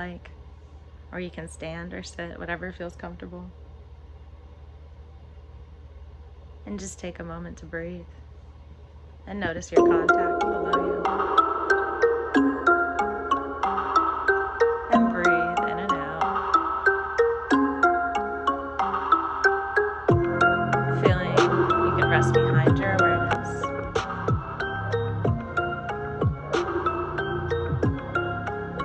like. Or you can stand or sit, whatever feels comfortable. And just take a moment to breathe. And notice your contact below you. And breathe in and out. Feeling you can rest behind your awareness.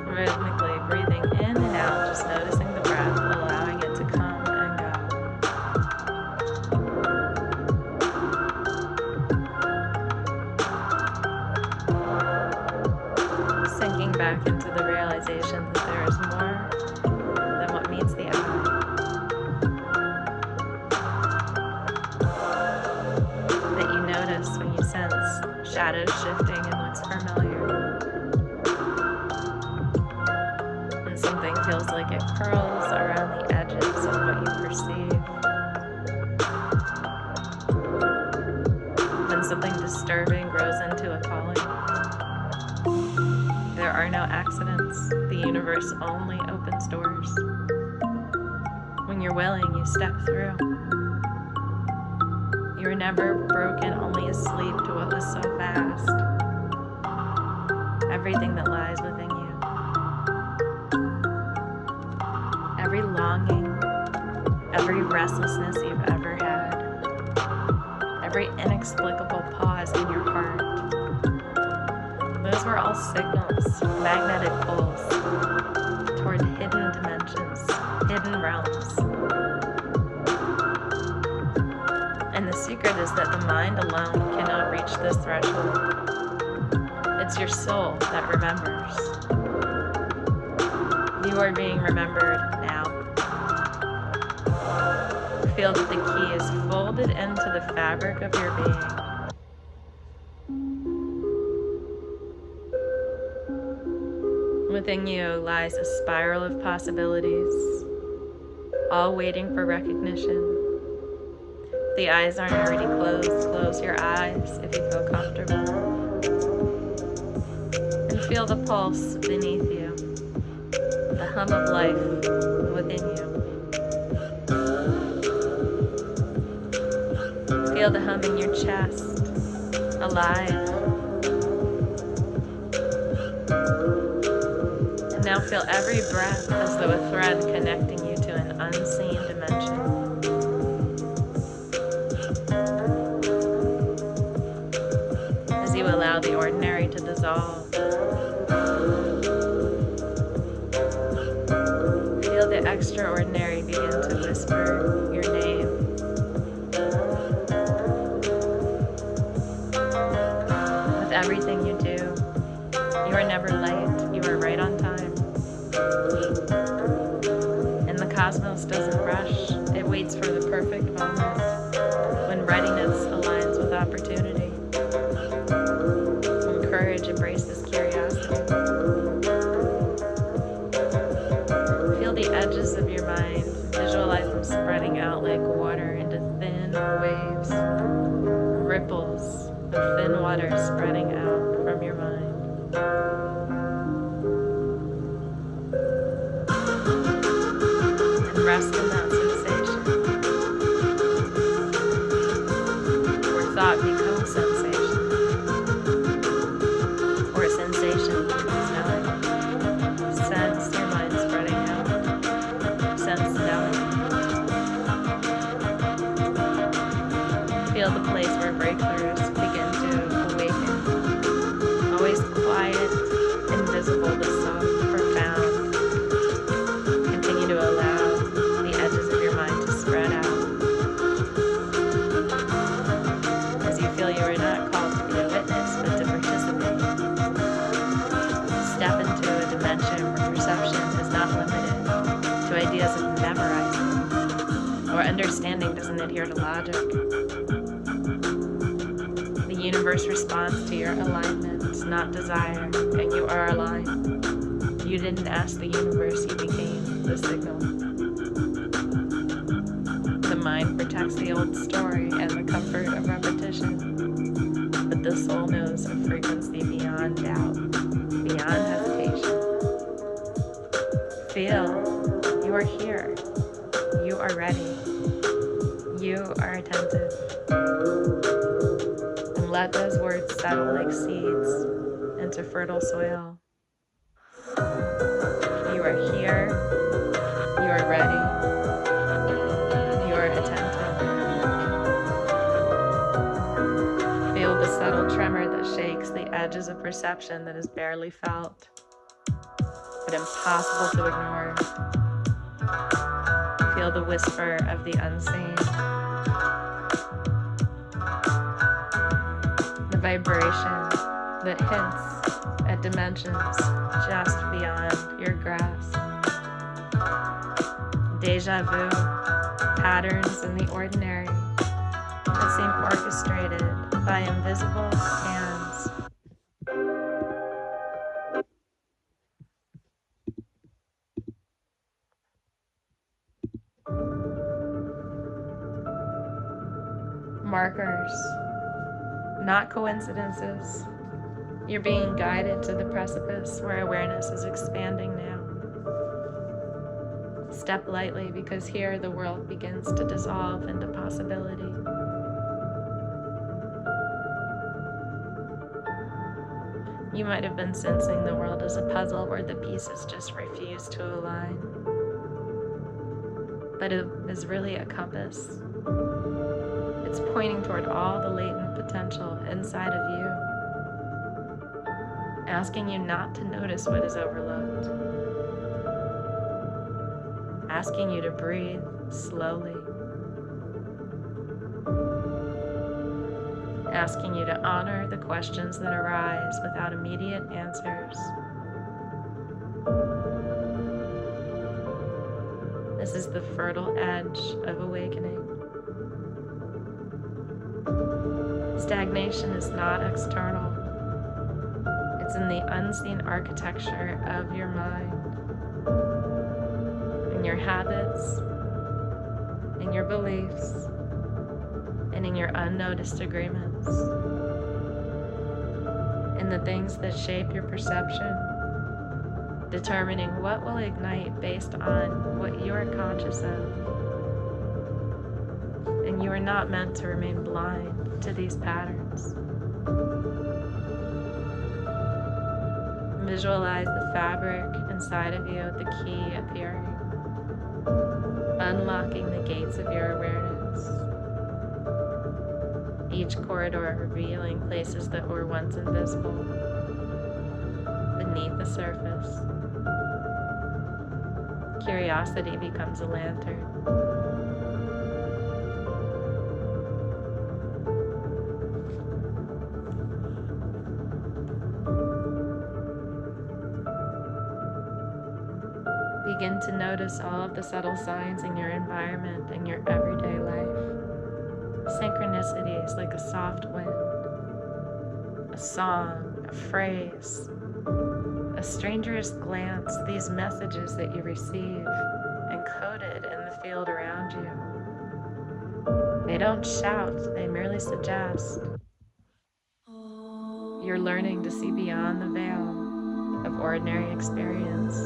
Rhythmically breathing in and out, just noticing the breath, allowing it to come and go. Sinking back into the realization that there is more than what meets the eye. That you notice when you sense shadows shifting in what's familiar. And something feels like it curls around the edges of what you perceive. When something disturbing grows into a calling. There are no accidents. The universe only opens doors. When you're willing, you step through. You were never broken, only asleep to what was so vast. Everything that lies within you. Every longing, every restlessness you've ever had. Every inexplicable pause in your heart. Those were all signals, magnetic pulls toward hidden dimensions, hidden realms. And the secret is that the mind alone cannot reach this threshold. It's your soul that remembers. You are being remembered now. Feel that the key is folded into the fabric of your being. Within you lies a spiral of possibilities, all waiting for recognition. If the eyes aren't already closed, close your eyes if you feel comfortable. And feel the pulse beneath you, the hum of life within you. Feel the hum in your chest, alive. And now feel every breath as though a thread connecting you to an unseen dimension. As you allow the ordinary to dissolve, feel the extraordinary begin to whisper your name. With everything you do, you are never late, you are right on time. And the cosmos doesn't rush, it waits for the perfect moment, when readiness aligns with opportunity. When courage embraces curiosity. Feel the edges of your mind, visualize them spreading out like water into thin waves, ripples of thin water spreading out from your mind. And rest in that sensation, where thought becomes sensation, or sensation becomes knowing. Sense your mind spreading out, sense knowing. Feel the place where breakthroughs begin to awaken. Always quiet, invisible, but soft, profound. Continue to allow the edges of your mind to spread out. As you feel you are not called to be a witness, but to participate. Step into a dimension where perception is not limited to ideas of memorizing, or understanding doesn't adhere to logic. The universe responds to your alignment, not desire, and you are aligned. You didn't ask the universe, you became the signal. The mind protects the old story and the comfort of repetition, but the soul knows a frequency beyond doubt, beyond hesitation. feel you are here. You are ready. You are attentive. And let those words settle like seeds into fertile soil. You are here. You are ready. You are attentive. Feel the subtle tremor that shakes the edges of perception that is barely felt, but impossible to ignore. Feel the whisper of the unseen. The vibration that hints at dimensions just beyond your grasp. Deja vu, patterns in the ordinary that seem orchestrated by invisible hands. Markers, not coincidences. You're being guided to the precipice where awareness is expanding now. Step lightly, because here the world begins to dissolve into possibility. You might have been sensing the world as a puzzle where the pieces just refuse to align. But it is really a compass. It's pointing toward all the latent potential inside of you, asking you not to notice what is overlooked, asking you to breathe slowly, asking you to honor the questions that arise without immediate answers. This is the fertile edge of awakening. Stagnation is not external. It's in the unseen architecture of your mind, in your habits, in your beliefs, and in your unnoticed agreements, in the things that shape your perception, determining what will ignite based on what you are conscious of. And you are not meant to remain blind to these patterns. Visualize the fabric inside of you, the key appearing, unlocking the gates of your awareness. Each corridor revealing places that were once invisible beneath the surface. Curiosity becomes a lantern. Begin to notice all of the subtle signs in your environment and your everyday life. Synchronicities like a soft wind, a song, a phrase, a stranger's glance, these messages that you receive encoded in the field around you. They don't shout, they merely suggest. You're learning to see beyond the veil of ordinary experience.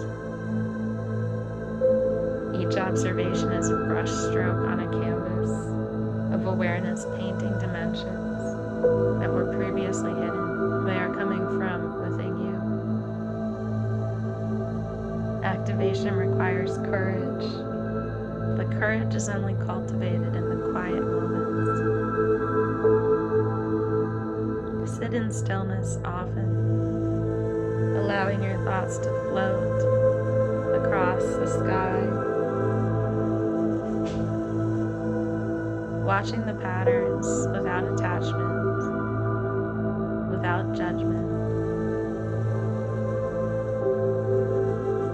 Each observation is a brush stroke on a canvas of awareness, painting dimensions that were previously hidden. They are coming from within you. Activation requires courage. The courage is only cultivated in the quiet moments. Sit in stillness often, allowing your thoughts to float across the sky. Watching the patterns without attachment, without judgment,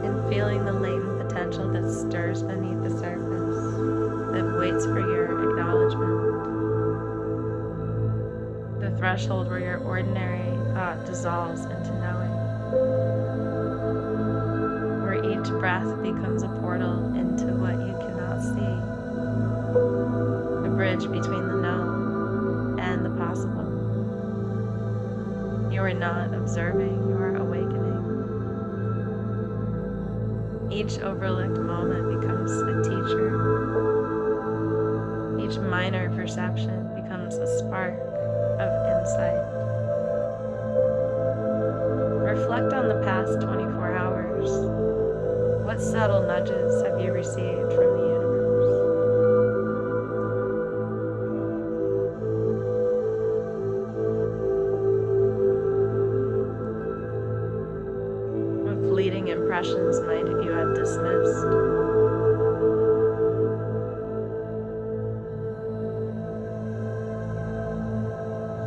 and feeling the latent potential that stirs beneath the surface, that waits for your acknowledgement. The threshold where your ordinary thought dissolves into knowing, where each breath becomes a portal into what you cannot see. Bridge between the known and the possible. You are not observing, you are awakening. Each overlooked moment becomes a teacher. Each minor perception becomes a spark of insight. Reflect on the past 24 hours. What subtle nudges have you received from the universe? What fleeting impressions might you have dismissed?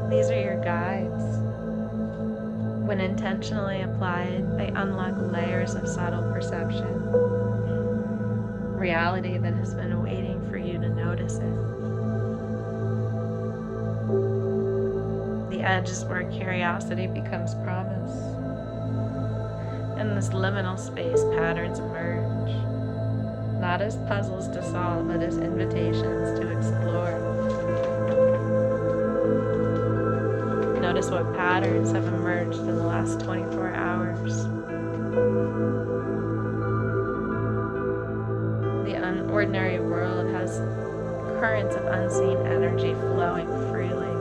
These are your guides. When intentionally applied, they unlock layers of subtle perception, reality that has been waiting for you to notice it. The edge is where curiosity becomes promise. In this liminal space, patterns emerge, not as puzzles to solve, but as invitations to explore. Notice what patterns have emerged in the last 24 hours. The unordinary world has currents of unseen energy flowing freely.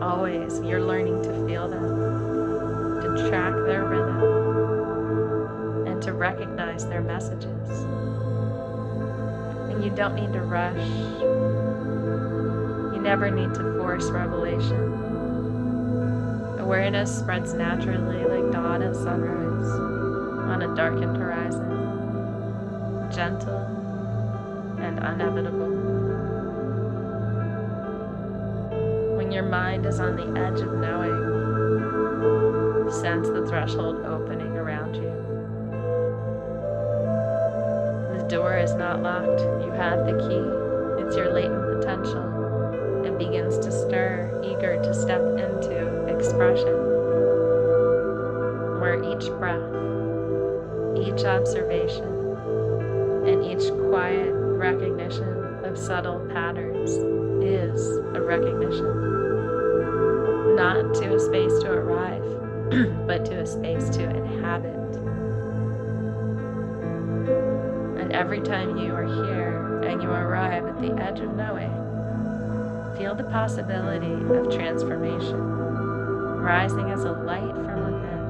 Always, you're learning to feel them, to track their rhythm, and to recognize their messages. And you don't need to rush. You never need to force revelation. Awareness spreads naturally like dawn at sunrise on a darkened horizon, gentle and inevitable. When your mind is on the edge of knowing, sense the threshold opening around you. The door is not locked. You have the key. It's your latent potential. It begins to stir, eager to step into expression, where each breath, each observation, and each quiet recognition of subtle patterns is a recognition, not to a space to arrive, but to a space to inhabit. And every time you are here and you arrive at the edge of knowing, feel the possibility of transformation, rising as a light from within.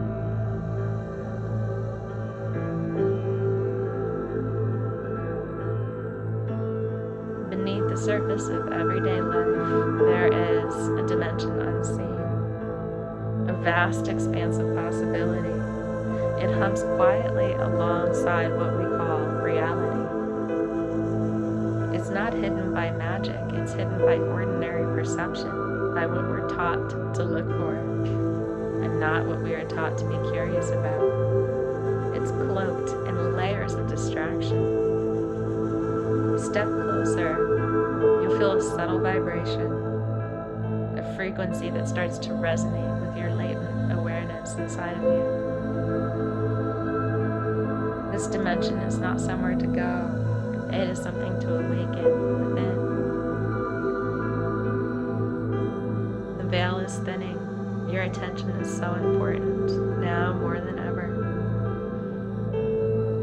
Beneath the surface of everyday life, there is a dimension unseen, a vast expanse of possibility. It hums quietly alongside what we call reality. It's not hidden by magic, it's hidden by ordinary perception, by what we're taught to look for, and not what we are taught to be curious about. It's cloaked in layers of distraction. Step closer, you'll feel a subtle vibration, a frequency that starts to resonate with your latent awareness inside of you. This dimension is not somewhere to go. It is something to awaken within. The veil is thinning. Your attention is so important, now more than ever.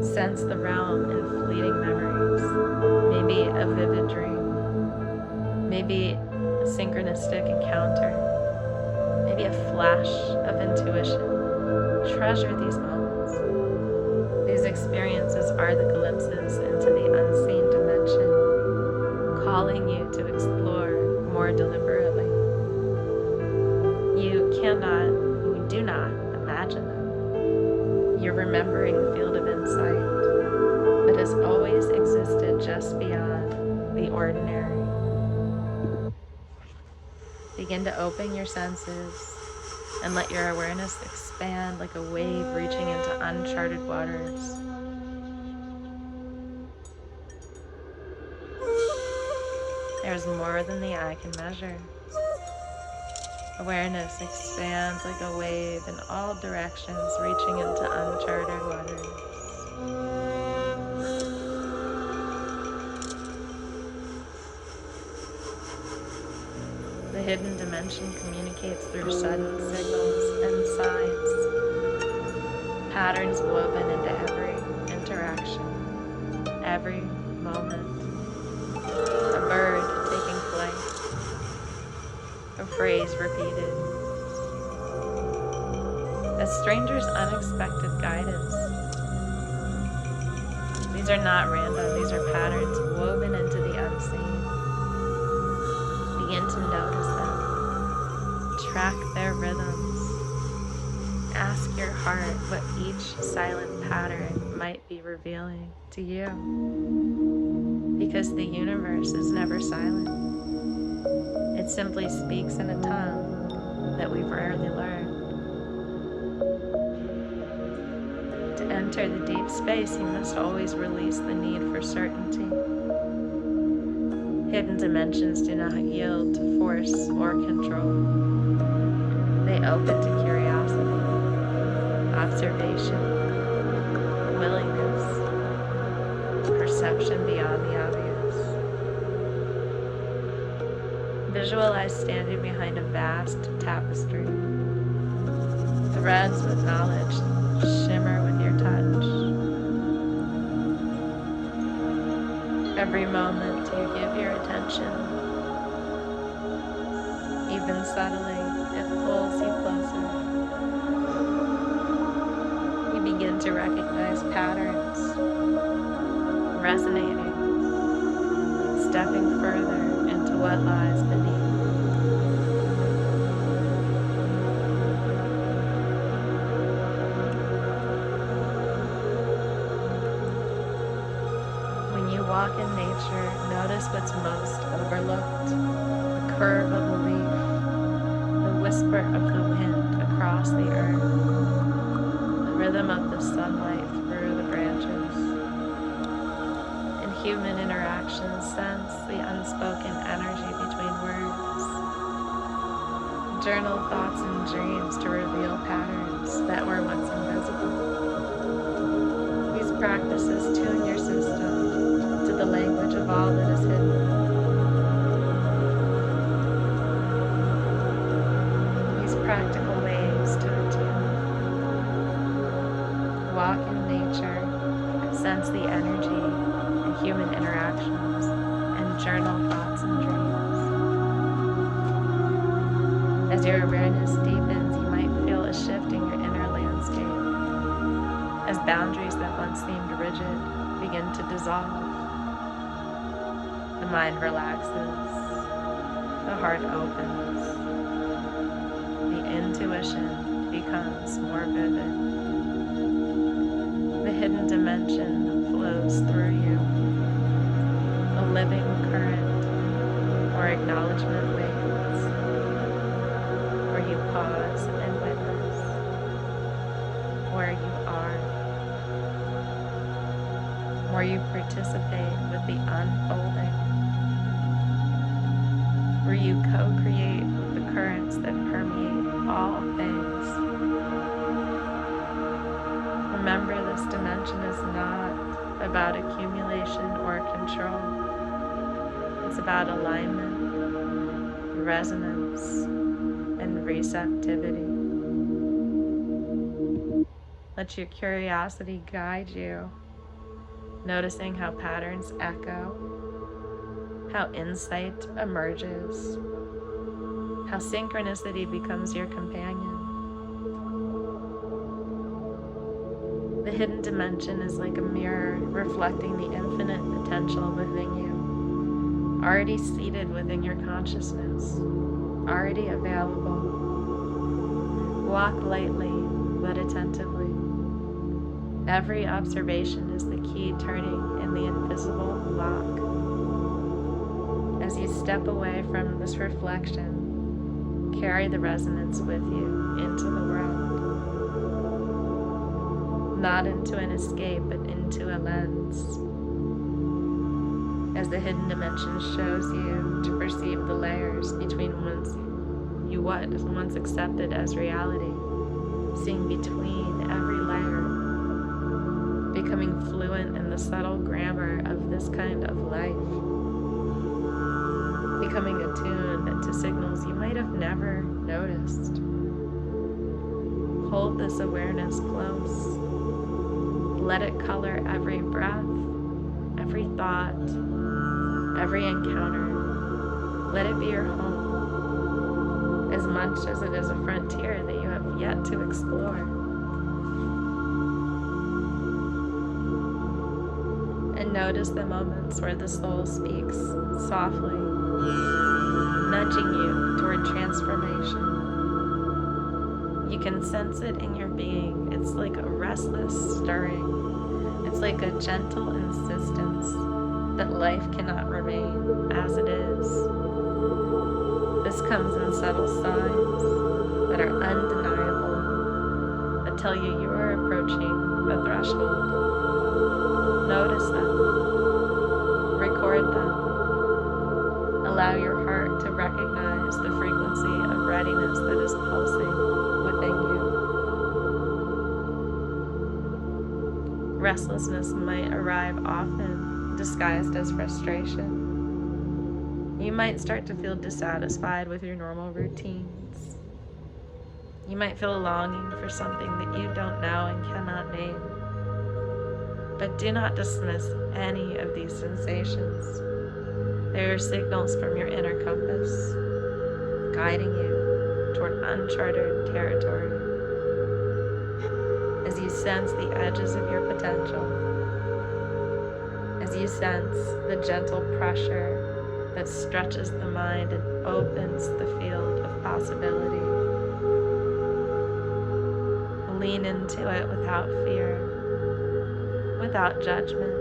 Sense the realm in fleeting memories, maybe a vivid dream, maybe a synchronistic encounter, maybe a flash of intuition. Treasure these moments. These experiences are the glimpses into the unseen dimension, calling you to explore more deliberately. You do not imagine them. You're remembering the field of insight that has always existed just beyond the ordinary. Begin to open your senses and let your awareness expand like a wave reaching into uncharted waters. There's more than the eye can measure. Awareness expands like a wave in all directions, reaching into uncharted waters. The hidden dimension communicates through sudden signals and signs, patterns woven into every interaction, every moment. A bird taking flight, a phrase repeated, a stranger's unexpected guidance. These are not random, these are patterns woven into the unseen. Begin to notice them, track their rhythms. Ask your heart what each silent pattern might be revealing to you. Because the universe is never silent. It simply speaks in a tongue that we've rarely learned. To enter the deep space, you must always release the need for certainty. Hidden dimensions do not yield to force or control. They open to curiosity, observation, willingness, perception beyond the obvious. Visualize standing behind a vast tapestry. Threads with knowledge shimmer with your touch. Every moment you give your attention, even subtly, it pulls you closer. You begin to recognize patterns, resonating, stepping further into what lies beneath. When you walk in nature, notice what's most overlooked. The curve of a leaf, the whisper of the wind across the earth, the rhythm of the sunlight through the branches. In human interactions, sense the unspoken energy between words. Journal thoughts and dreams to reveal patterns that were once invisible. These practices tune your system to the language of all that is hidden. These practical ways to attune. Walk in nature, sense the energy in human interactions, and journal thoughts and dreams. As your awareness deepens, you might feel a shift in your inner landscape, as boundaries that once seemed rigid begin to dissolve. The mind relaxes, the heart opens, the intuition becomes more vivid. The hidden dimension flows through you, a living current or acknowledgement waits, where you pause and witness where you are, where you participate with the unfolding, where you co-create with the currents that permeate all things. Remember, this dimension is not about accumulation or control. It's about alignment, resonance, and receptivity. Let your curiosity guide you, noticing how patterns echo, how insight emerges, how synchronicity becomes your companion. The hidden dimension is like a mirror reflecting the infinite potential within you, already seated within your consciousness, already available. Walk lightly but attentively. Every observation is the key turning in the invisible lock. As you step away from this reflection, carry the resonance with you into the world. Not into an escape, but into a lens. As the hidden dimension shows you to perceive the layers between what once accepted as reality, seeing between every layer, becoming fluent in the subtle grammar of this kind of life, becoming attuned to signals you might have never noticed. Hold this awareness close. Let it color every breath, every thought, every encounter. Let it be your home, as much as it is a frontier that you have yet to explore. And notice the moments where the soul speaks softly, nudging you toward transformation. You can sense it in your being. It's like a restless stirring. It's like a gentle insistence that life cannot remain as it is. This comes in subtle signs that are undeniable, that tell you you are approaching the threshold. Notice them. Record them. Allow your heart to recognize the frequency of readiness that is pulsing within you. Restlessness might arrive often, disguised as frustration. You might start to feel dissatisfied with your normal routines. You might feel a longing for something that you don't know and cannot name. But do not dismiss any of these sensations. They are signals from your inner compass, guiding you toward uncharted territory. As you sense the edges of your potential, as you sense the gentle pressure that stretches the mind and opens the field of possibility, lean into it without fear, without judgment.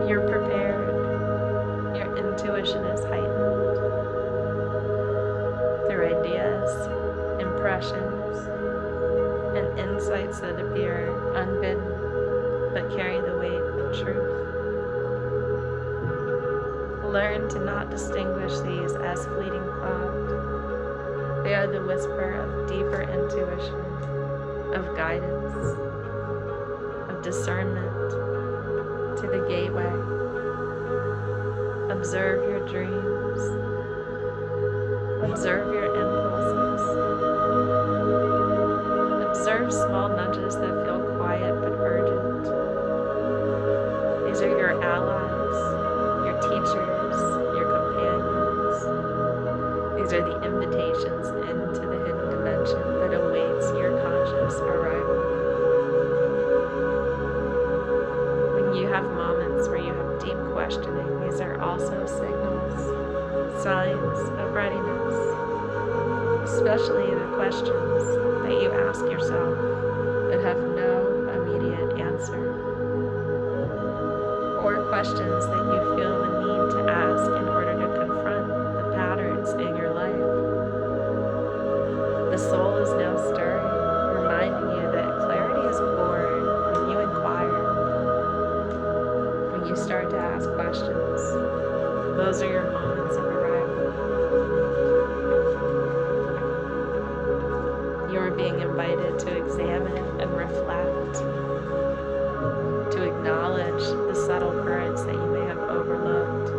You're prepared. Your intuition is heightened through ideas, impressions, and insights that appear unbidden but carry the weight of truth. Learn to not distinguish these as fleeting thought. They are the whisper of deeper intuition, of guidance, of discernment to the gateway. Observe your dreams. Observe your impulses. Observe small nudges that feel quiet but urgent. These are your allies, your teachers, your companions. These are the invitations into the hidden dimension that awaits your conscious arrival. When you have moments where you have deep questioning, these are also signals, signs of readiness, especially the questions that you ask yourself that have no immediate answer, or questions that you feel the need to ask in order to confront the patterns in your life. The soul is now stirring, reminding you that clarity is born when you inquire, when you start to ask questions. Those are your moments of arrival. You are being invited to examine and reflect, to acknowledge the subtle currents that you may have overlooked,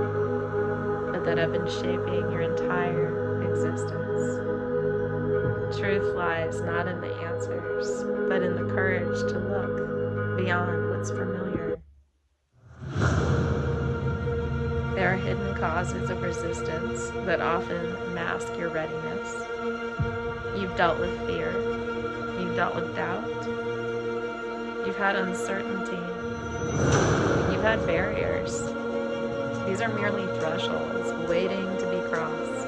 but that have been shaping your entire existence. Truth lies not in the answers, but in the courage to look beyond what's familiar. There are hidden causes of resistance that often mask your readiness. You've dealt with fear. You've dealt with doubt. You've had uncertainty. You've had barriers. These are merely thresholds waiting to be crossed,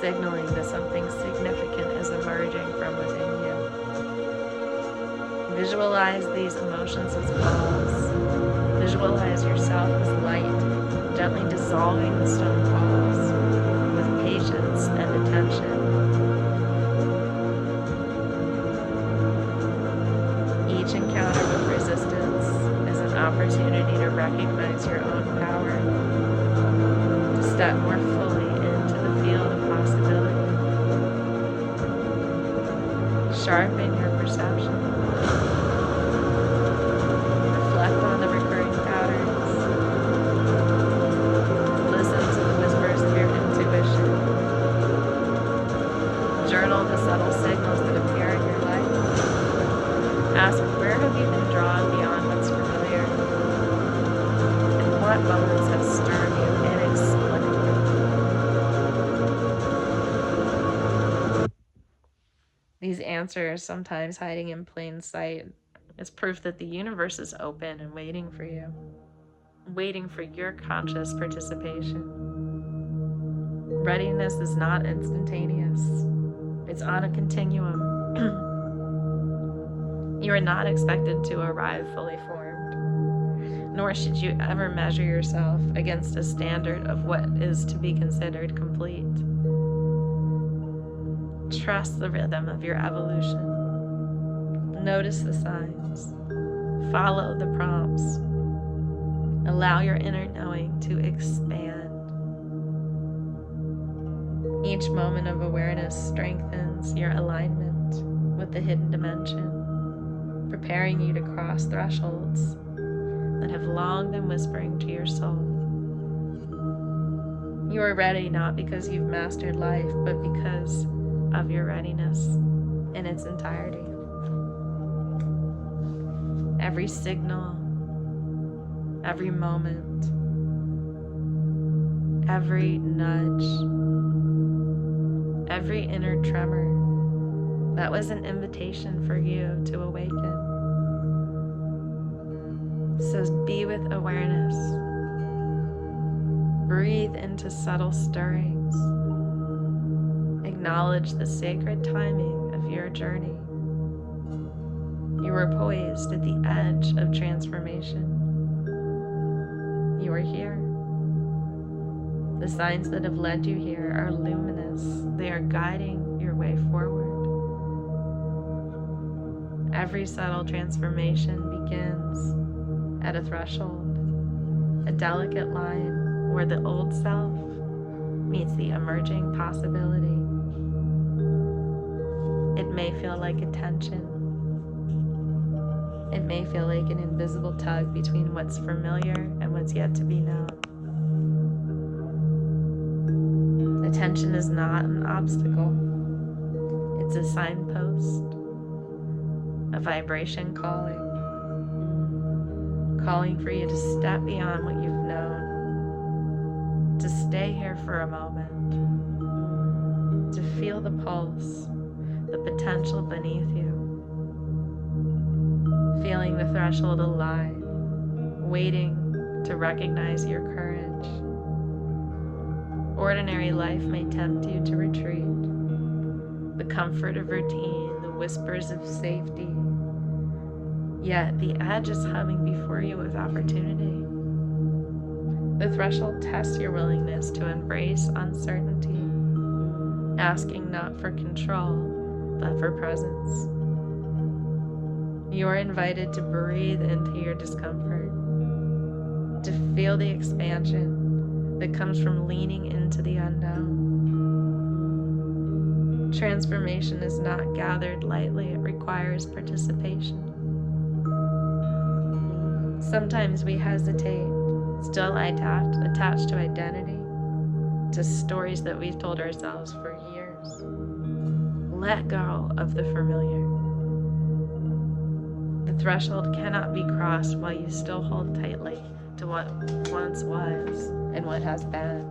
signaling that something significant is emerging from within you. Visualize these emotions as walls. Visualize yourself as light, gently dissolving the stone walls with patience and attention. Each encounter with resistance is an opportunity to recognize your own power, to step more fully into the field of possibility. Sharpen your perception. Reflect on the recurring patterns. Listen to the whispers of your intuition. Journal the subtle signals that appear in your life. These answers, sometimes hiding in plain sight, is proof that the universe is open and waiting for you, waiting for your conscious participation. Readiness is not instantaneous. It's on a continuum. You are not expected to arrive fully formed, nor should you ever measure yourself against a standard of what is to be considered complete. Trust the rhythm of your evolution. Notice the signs. Follow the prompts. Allow your inner knowing to expand. Each moment of awareness strengthens your alignment with the hidden dimension, preparing you to cross thresholds that have long been whispering to your soul. You are ready not because you've mastered life, but because of your readiness in its entirety. Every signal, every moment, every nudge, every inner tremor, that was an invitation for you to awaken. So be with awareness. Breathe into subtle stirrings. Acknowledge the sacred timing of your journey. You are poised at the edge of transformation. You are here. The signs that have led you here are luminous. They are guiding your way forward. Every subtle transformation begins at a threshold, a delicate line where the old self meets the emerging possibility. It may feel like a tension. It may feel like an invisible tug between what's familiar and what's yet to be known. Attention is not an obstacle. It's a signpost, a vibration calling for you to step beyond what you've known, to stay here for a moment, to feel the pulse, the potential beneath you, feeling the threshold alive, waiting to recognize your courage. Ordinary life may tempt you to retreat. The comfort of routine, the whispers of safety. Yet the edge is humming before you with opportunity. The threshold tests your willingness to embrace uncertainty, asking not for control, but for presence. You are invited to breathe into your discomfort, to feel the expansion that comes from leaning into the unknown. Transformation is not gathered lightly, it requires participation. Sometimes we hesitate, still attached to identity, to stories that we've told ourselves for years. Let go of the familiar. The threshold cannot be crossed while you still hold tightly to what once was and what has been.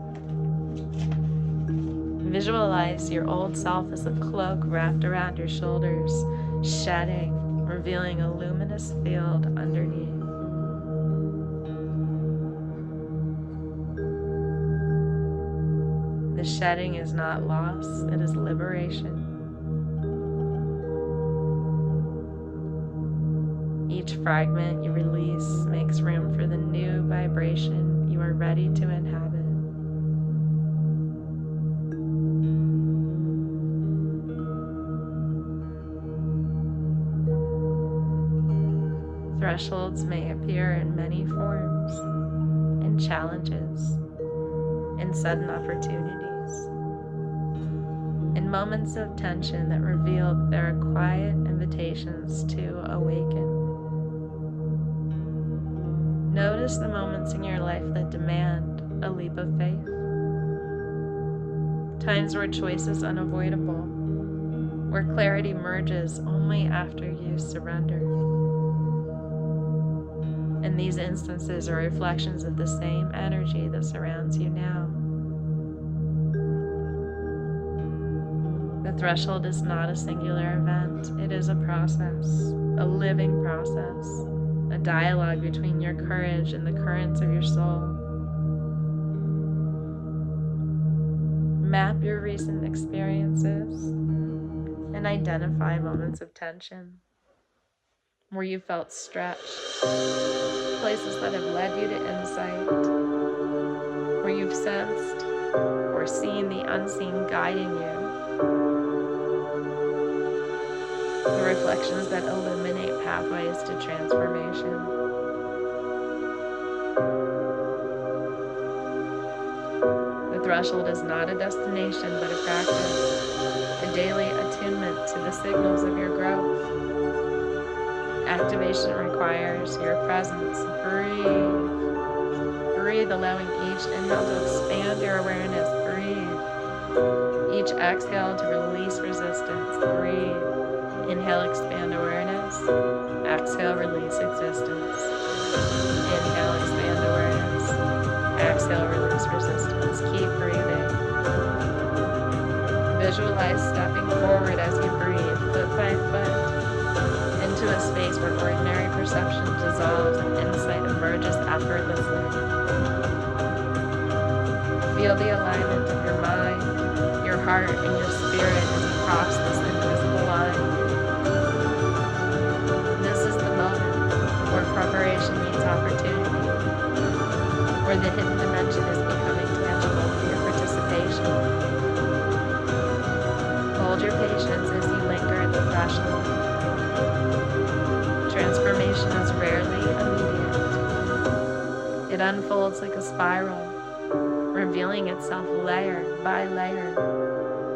Visualize your old self as a cloak wrapped around your shoulders, shedding, revealing a luminous field underneath. The shedding is not loss, it is liberation. Each fragment you release makes room for the new vibration you are ready to inhabit. Thresholds may appear in many forms, in challenges, in sudden opportunities, in moments of tension that reveal that there are quiet invitations to awaken. Notice the moments in your life that demand a leap of faith. Times where choice is unavoidable, where clarity merges only after you surrender. And these instances are reflections of the same energy that surrounds you now. The threshold is not a singular event. It is a process, a living process, a dialogue between your courage and the currents of your soul. Map your recent experiences and identify moments of tension where you felt stretched, places that have led you to insight, where you've sensed or seen the unseen guiding you, the reflections that illuminate pathways to transformation. The threshold is not a destination, but a practice, a daily attunement to the signals of your growth. Activation requires your presence. Breathe. Breathe, allowing each inhale to expand your awareness. Breathe. Each exhale to release resistance. Breathe. Inhale, expand awareness. Exhale, release existence. Inhale, expand awareness. Exhale, release resistance. Keep breathing. Visualize stepping forward as you breathe, foot by foot, into a space where ordinary perception dissolves and insight emerges effortlessly. Feel the alignment of your mind, your heart, and your spirit as you cross this invisible line. This is the moment where preparation meets opportunity, where the hidden dimension is becoming tangible through your participation. Hold your patience as you linger at the threshold. Transformation is rarely immediate. It unfolds like a spiral, revealing itself layer by layer,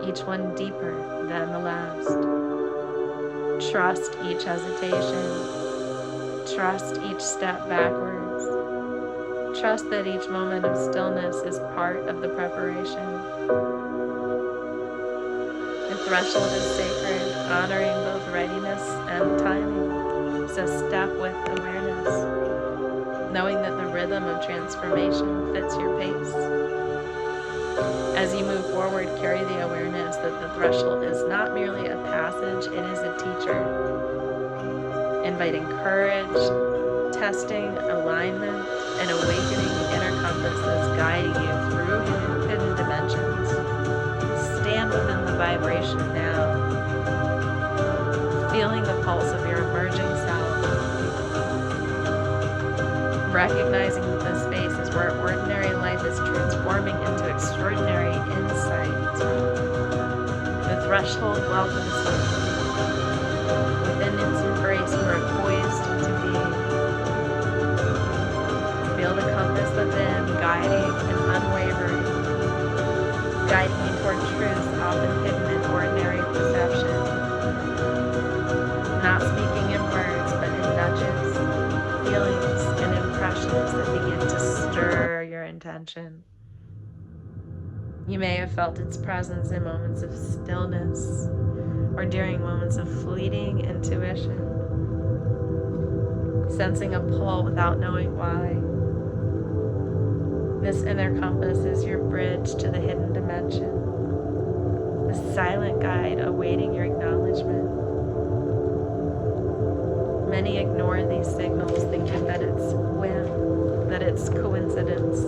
each one deeper than the last. Trust each hesitation. Trust each step backwards. Trust that each moment of stillness is part of the preparation. The threshold is sacred, honoring both readiness and timing. So step with awareness, knowing that the rhythm of transformation fits your pace. As you move forward, carry the awareness that the threshold is not merely a passage, it is a teacher, inviting courage, testing, alignment, and awakening the inner compass that's guiding you through hidden dimensions. Stand within the vibration now, feeling the pulse of your emerging self, recognizing that this space is where ordinary life is transforming into extraordinary insight. The threshold welcomes you. Within its embrace, you are poised to be. Feel the compass within, guiding and unwavering, guiding you toward truths often hidden in ordinary perception. Not speaking in words, but in nudges, feelings, and impressions that begin to stir your intention. You may have felt its presence in moments of stillness or during moments of fleeting intuition, sensing a pull without knowing why. This inner compass is your bridge to the hidden dimension, the silent guide awaiting your acknowledgement. Many ignore these signals, thinking that it's whim, that it's coincidence.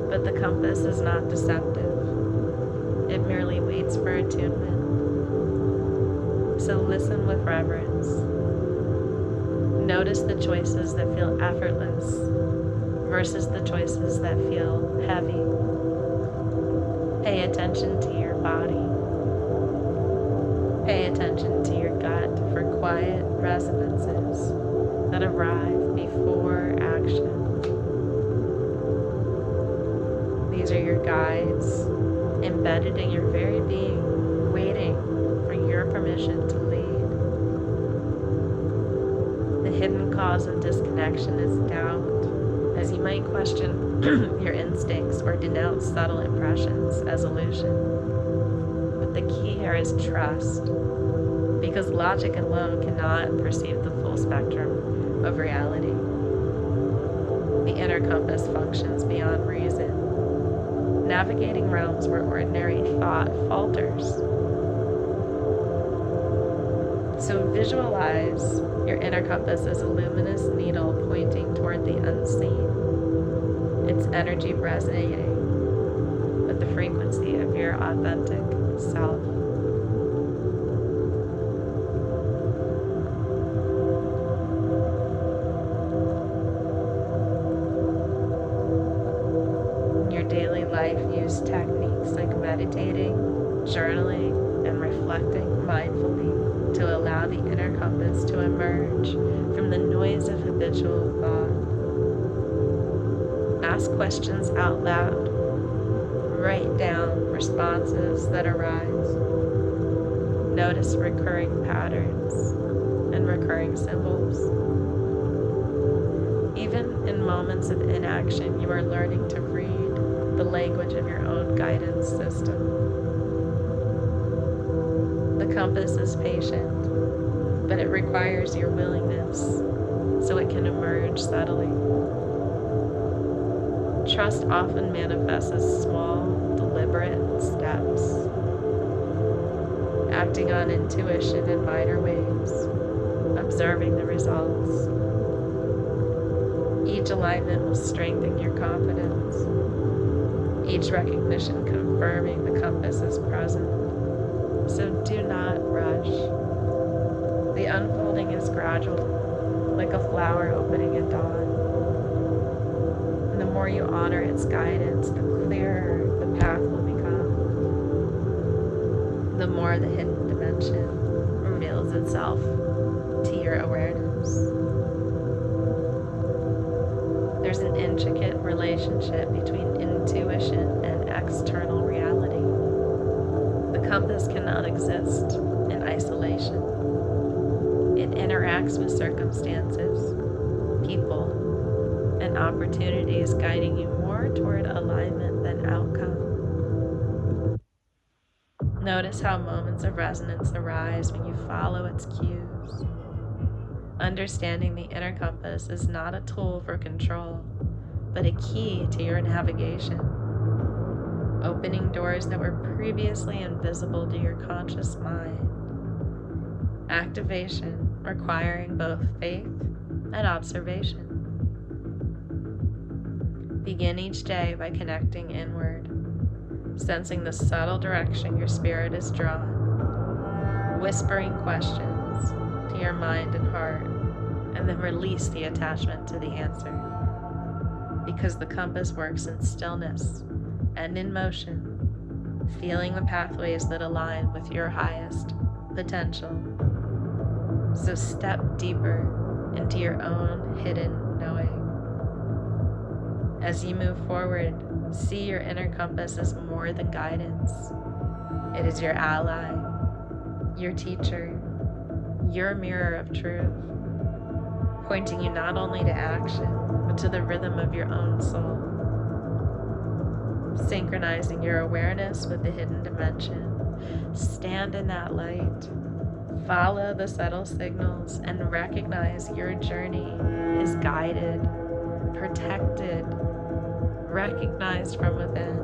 But the compass is not deceptive. It merely waits for attunement. So listen with reverence. Notice the choices that feel effortless versus the choices that feel heavy. Pay attention to your body. Pay attention to your gut for quiet resonances that arrive before action. These are your guides, embedded in your very being, waiting for your permission to lead. The hidden cause of disconnection is doubt, as you might question your instincts or denounce subtle impressions as illusion. But the key here is trust, because logic alone cannot perceive the full spectrum of reality. The inner compass functions beyond reason, navigating realms where ordinary thought falters. So visualize your inner compass as a luminous needle pointing toward the unseen, its energy resonating with the frequency of your authentic self. In your daily life, use techniques like meditating, journaling, and reflecting mindfully to allow the inner compass to emerge from the noise of habitual thought. Ask questions out loud. Write down responses that arise. Notice recurring patterns and recurring symbols. Even in moments of inaction, you are learning to read the language of your own guidance system. The compass is patient, but it requires your willingness so it can emerge subtly. Trust often manifests as small, deliberate steps, acting on intuition in minor ways, observing the results. Each alignment will strengthen your confidence, each recognition confirming the compass is present. So do not rush. The unfolding is gradual, like a flower opening at dawn. And the more you honor its guidance, the clearer the path will become. The more the hidden dimension reveals itself to your awareness. There's an intricate relationship between intuition and external reality. The compass cannot exist in isolation. It interacts with circumstances, people, and opportunities, guiding you more toward alignment than outcome. Notice how moments of resonance arise when you follow its cues. Understanding the inner compass is not a tool for control, but a key to your navigation, opening doors that were previously invisible to your conscious mind. Activation requiring both faith and observation. Begin each day by connecting inward, sensing the subtle direction your spirit is drawn, whispering questions to your mind and heart, and then release the attachment to the answer. Because the compass works in stillness and in motion, feeling the pathways that align with your highest potential. So step deeper into your own hidden knowing. As you move forward, see your inner compass as more than guidance. It is your ally, your teacher, your mirror of truth, pointing you not only to action, but to the rhythm of your own soul. Synchronizing your awareness with the hidden dimension. Stand in that light. Follow the subtle signals and recognize your journey is guided, protected, recognized from within.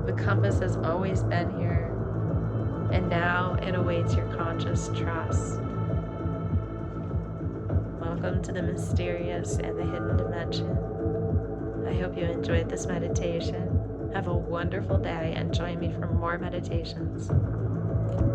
The compass has always been here, and now it awaits your conscious trust. Welcome to the mysterious and the hidden dimension. I hope you enjoyed this meditation. Have a wonderful day and join me for more meditations.